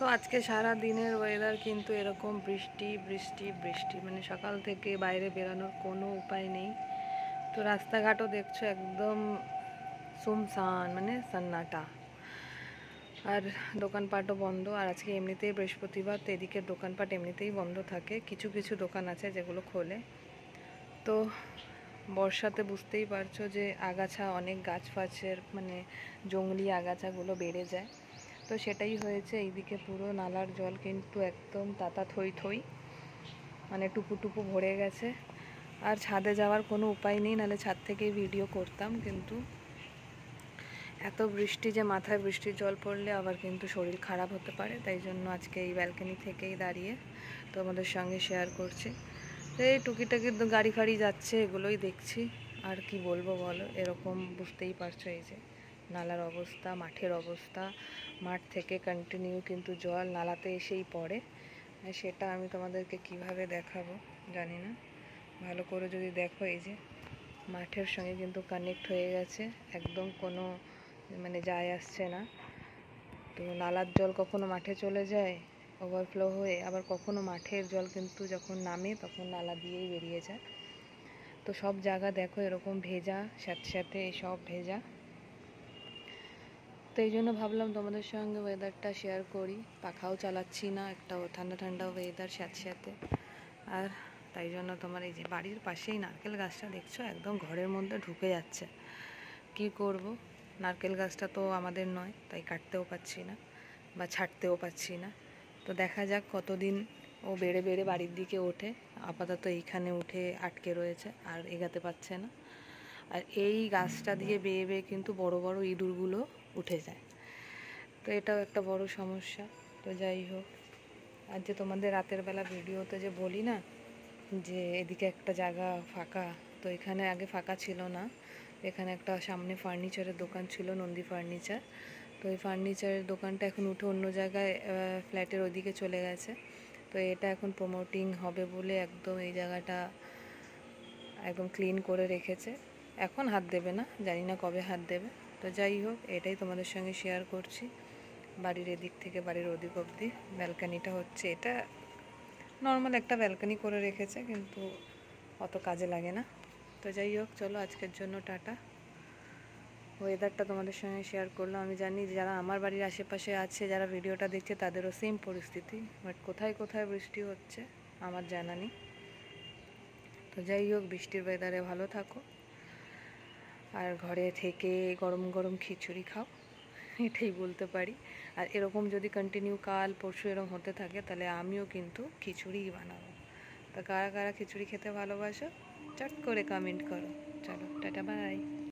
তো আজকে সারা দিনের ওয়েদার কিন্তু এরকম বৃষ্টি বৃষ্টি বৃষ্টি, মানে সকাল থেকে বাইরে বেরানোর কোনো উপায় নেই। তো রাস্তাঘাটও দেখছো একদম সুমসান, মানে সন্নাটা। আর দোকানপাটও বন্ধ। আর আজকে এমনিতেই বৃহস্পতিবার, তো এদিকে দোকানপাট এমনিতেই বন্ধ থাকে, কিছু কিছু দোকান আছে যেগুলো খোলে। তো বর্ষাতে বুঝতেই পারছো যে আগাছা, অনেক গাছ ফাছের মানে জংলি আগাছাগুলো বেড়ে যায়। তো সেটাই হয়েছে। এইদিকে পুরো নালার জল কিন্তু একদম তাতা থই থই, মানে টুপু টুপু ভরে গেছে। আর ছাদে যাওয়ার কোনো উপায় নেই, নাহলে ছাদ থেকেই ভিডিও করতাম, কিন্তু এত বৃষ্টি যে মাথায় বৃষ্টির জল পড়লে আবার কিন্তু শরীর খারাপ হতে পারে। তাই জন্য আজকে এই ব্যালকনি থেকেই দাঁড়িয়ে তোমাদের সঙ্গে শেয়ার করছি। তো এই টুকিটাকি গাড়ি ফাড়ি যাচ্ছে, এগুলোই দেখছি। আর কি বলবো বলো, এরকম বুঝতেই পারছো এই যে নালার অবস্থা, মাঠের অবস্থা। মাঠ থেকে কন্টিনিউ কিন্তু জল নালাতে এসেই পড়ে। সেটা আমি তোমাদেরকে কিভাবে দেখাবো জানি না। ভালো করে যদি দেখো, এই যে মাঠের সঙ্গে কিন্তু কানেক্ট হয়ে গেছে, একদম কোনো মানে যায় আসছে না। তো নালার জল কখনো মাঠে চলে যায় ওভারফ্লো হয়ে, আবার কখনো মাঠের জল কিন্তু যখন নামে তখন নালা দিয়েই বেরিয়ে যায়। তো সব জায়গা দেখো এরকম ভেজা, স্যাঁতস্যাঁতে সব ভেজা। তো এই জন্য ভাবলাম তোমাদের সঙ্গে ওয়েদারটা শেয়ার করি। পাখাও চালাচ্ছি না, একটা ঠান্ডা ঠান্ডা ওয়েদার, স্যাঁতস্যাঁতে। আর তাই জন্য তোমার এই যে বাড়ির পাশেই নারকেল গাছটা দেখছো, একদম ঘরের মধ্যে ঢুকে যাচ্ছে। কি করব, নারকেল গাছটা তো আমাদের নয়, তাই কাটতেও পাচ্ছি না বা ছাড়তেও পাচ্ছি না। তো দেখা যাক কতদিন ও বেড়ে বেড়ে বাড়ির দিকে ওঠে। আপাতত এইখানে উঠে আটকে রয়েছে, আর এগাতে পারছে না। আর এই গাছটা দিয়ে বেয়ে বেয়ে কিন্তু বড় বড় ইঁদুরগুলো উঠে যায়। তো এটাও একটা বড় সমস্যা। তো যাই হোক, আর যে তোমাদের রাতের বেলা ভিডিওতে যে বলি না যে এদিকে একটা জায়গা ফাঁকা, তো এখানে আগে ফাঁকা ছিল না। এখানে একটা সামনে ফার্নিচারের দোকান ছিল, নন্দী ফার্নিচার। তো এই ফার্নিচারের দোকানটা এখন উঠে অন্য জায়গায় ফ্ল্যাটের ওইদিকে চলে গেছে। তো এটা এখন প্রমোটিং হবে বলে একদম এই জায়গাটা একদম ক্লিন করে রেখেছে। এখন হাত দেবে না, জানি না কবে হাত দেবে। তো যাই হোক, এটাই তোমাদের সঙ্গে শেয়ার করছি। বাড়ির এদিক থেকে বাড়ির ওদিক অবধি ব্যালকানিটা হচ্ছে, এটা নর্মাল একটা ব্যালকানি করে রেখেছে, কিন্তু অত কাজে লাগে না। তো যাই হোক, চলো আজকের জন্য টাটা। ওয়েদারটা তোমাদের সঙ্গে শেয়ার করলাম। আমি জানি যারা আমার বাড়ির আশেপাশে আছে, যারা ভিডিওটা দেখছে, তাদেরও সেম পরিস্থিতি, বাট কোথায় কোথায় বৃষ্টি হচ্ছে আমার জানা নেই। তো যাই হোক, বৃষ্টির ওয়েদারে ভালো থাকো, আর ঘরে থেকে গরম গরম খিচুড়ি খাও, এটাই বলতে পারি। আর এরকম যদি কন্টিনিউ কাল পরশু এরকম হতে থাকে, তাহলে আমিও কিন্তু খিচুড়িই বানাবো। তো কারা কারা খিচুড়ি খেতে ভালোবাসো, চট করে কমেন্ট করো। চলো টাটা, বাই।